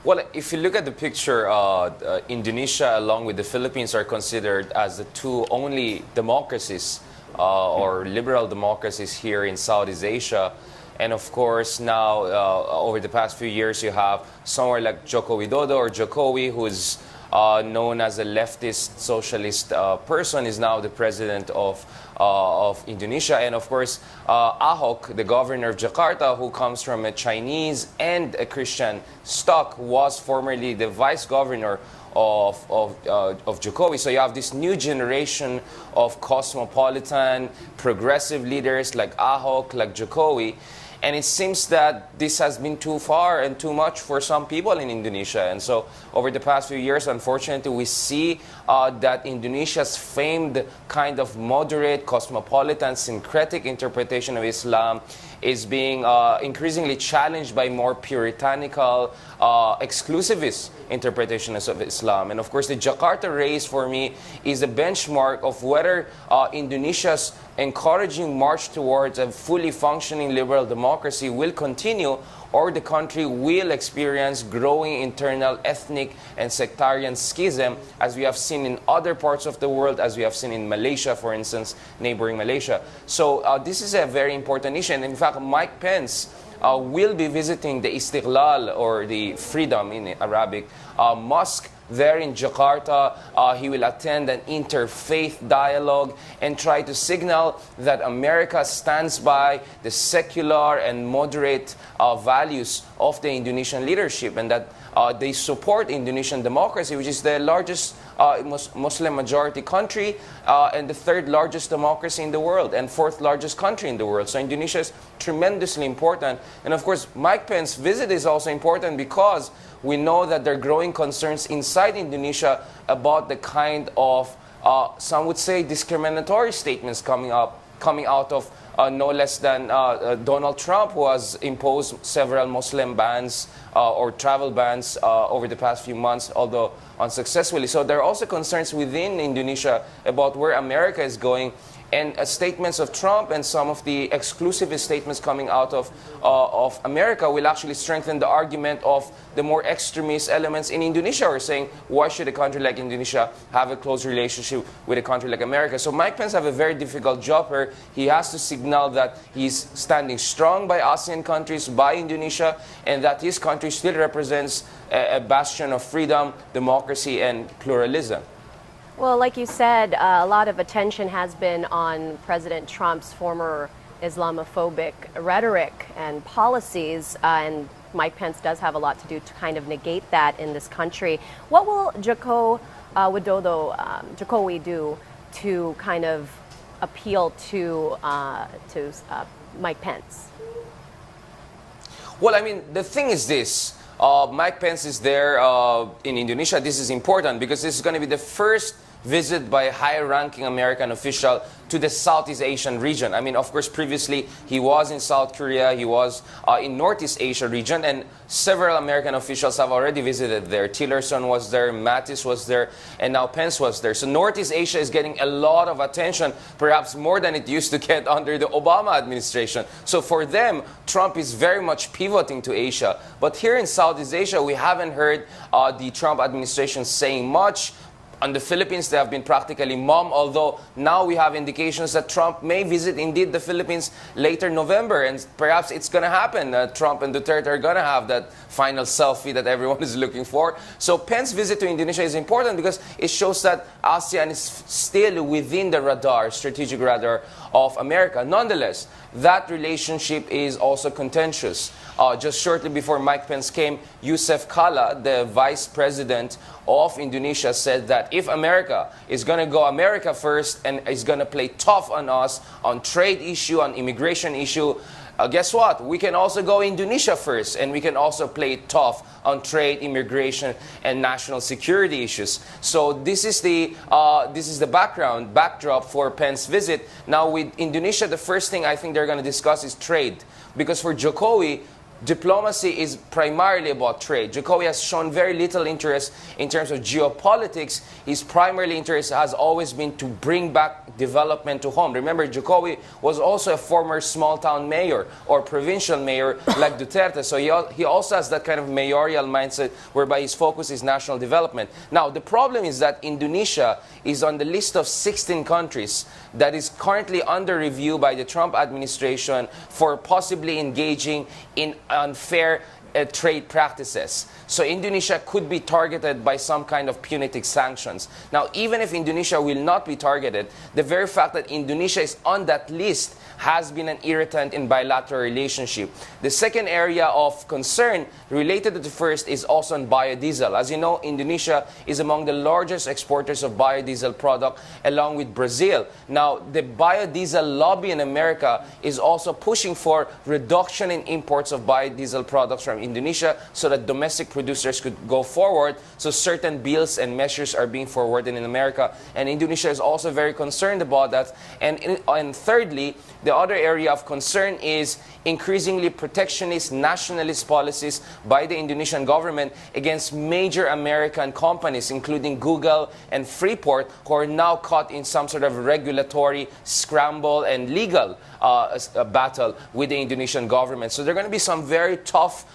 Well, if you look at the picture, Indonesia along with the Philippines are considered as the two only democracies or liberal democracies here in Southeast Asia. And of course, now, over the past few years, you have somewhere like Joko Widodo or Jokowi, who's known as a leftist socialist person, is now the president of Indonesia. And of course, Ahok, the governor of Jakarta, who comes from a Chinese and a Christian stock, was formerly the vice governor of Jokowi. So you have this new generation of cosmopolitan, progressive leaders like Ahok, like Jokowi. And it seems that this has been too far and too much for some people in Indonesia. And so over the past few years, unfortunately, we see that Indonesia's famed kind of moderate, cosmopolitan, syncretic interpretation of Islam is being increasingly challenged by more puritanical, exclusivist interpretations of Islam. And of course, the Jakarta race for me is a benchmark of whether Indonesia's encouraging march towards a fully functioning liberal democracy will continue, or the country will experience growing internal ethnic and sectarian schism, as we have seen in other parts of the world, as we have seen in Malaysia, for instance, neighboring Malaysia. So this is a very important issue. And in fact, Mike Pence will be visiting the Istiqlal, or the Freedom in Arabic, mosque there in Jakarta. He will attend an interfaith dialogue and try to signal that America stands by the secular and moderate values of the Indonesian leadership, and that they support Indonesian democracy, which is the largest Muslim majority country and the third largest democracy in the world and fourth largest country in the world. So Indonesia is tremendously important. And of course, Mike Pence's visit is also important because we know that there are growing concerns inside Indonesia about the kind of, some would say, discriminatory statements coming out of no less than Donald Trump, who has imposed several Muslim bans or travel bans over the past few months, although unsuccessfully. So there are also concerns within Indonesia about where America is going. And statements of Trump and some of the exclusivist statements coming out of America will actually strengthen the argument of the more extremist elements in Indonesia, who are saying, why should a country like Indonesia have a close relationship with a country like America? So Mike Pence have a very difficult job here. He has to signal that he's standing strong by ASEAN countries, by Indonesia, and that his country still represents a bastion of freedom, democracy, and pluralism. Well, like you said, a lot of attention has been on President Trump's former Islamophobic rhetoric and policies, and Mike Pence does have a lot to do to kind of negate that in this country. What will Joko Widodo, Jokowi do to kind of appeal to Mike Pence? Well, I mean, the thing is this. Mike Pence is there in Indonesia. This is important because this is going to be the first visit by a high-ranking American official to the Southeast Asian region. I mean, of course, previously he was in South Korea, he was in Northeast Asia region, and several American officials have already visited there. Tillerson was there, Mattis was there, and now Pence was there. So Northeast Asia is getting a lot of attention, perhaps more than it used to get under the Obama administration. So for them, Trump is very much pivoting to Asia. But here in Southeast Asia, we haven't heard the Trump administration saying much. On the Philippines, they have been practically mum, although now we have indications that Trump may visit indeed the Philippines later November, and perhaps it's going to happen. Trump and Duterte are going to have that final selfie that everyone is looking for. So Pence's visit to Indonesia is important because it shows that ASEAN is still within the radar, strategic radar of America. Nonetheless, that relationship is also contentious. Just shortly before Mike Pence came, Yusuf Kala, the vice president of Indonesia, said that if America is going to go America first and is going to play tough on us on trade issue, on immigration issue, guess what? We can also go Indonesia first, and we can also play tough on trade, immigration, and national security issues. So this is the backdrop for Pence's visit. Now with Indonesia, the first thing I think they're going to discuss is trade, because for Jokowi, diplomacy is primarily about trade. Jokowi has shown very little interest in terms of geopolitics. His primary interest has always been to bring back development to home. Remember, Jokowi was also a former small-town mayor or provincial mayor like Duterte, so he also has that kind of mayoral mindset whereby his focus is national development. Now, the problem is that Indonesia is on the list of 16 countries that is currently under review by the Trump administration for possibly engaging in unfair trade practices. So Indonesia could be targeted by some kind of punitive sanctions. Now, even if Indonesia will not be targeted, the very fact that Indonesia is on that list has been an irritant in bilateral relationship. The second area of concern related to the first is also on biodiesel. As you know, Indonesia is among the largest exporters of biodiesel product along with Brazil. Now, the biodiesel lobby in America is also pushing for reduction in imports of biodiesel products from Indonesia so that domestic producers could go forward. So certain bills and measures are being forwarded in America, and Indonesia is also very concerned about that. And thirdly, the other area of concern is increasingly protectionist nationalist policies by the Indonesian government against major American companies, including Google and Freeport, who are now caught in some sort of regulatory scramble and legal battle with the Indonesian government. So there are going to be some very tough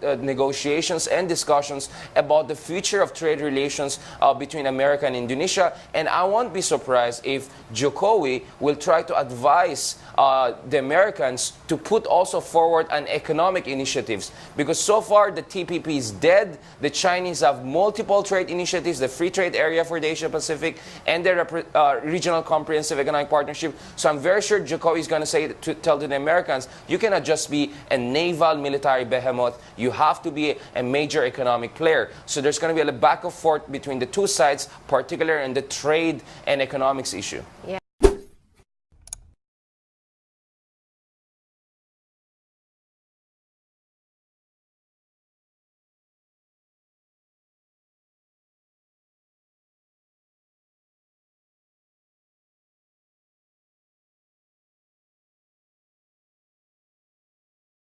negotiations and discussions about the future of trade relations between America and Indonesia. And I won't be surprised if Jokowi will try to advise the Americans to put also forward an economic initiatives, because so far the TPP is dead. The Chinese have multiple trade initiatives, the free trade area for the Asia Pacific and the regional comprehensive economic partnership. So I'm very sure Jokowi is going to tell the Americans, you cannot just be a naval military behemoth, you have to be a major economic player. So there's going to be a back and forth between the two sides, particularly in the trade and economics issue. Yeah.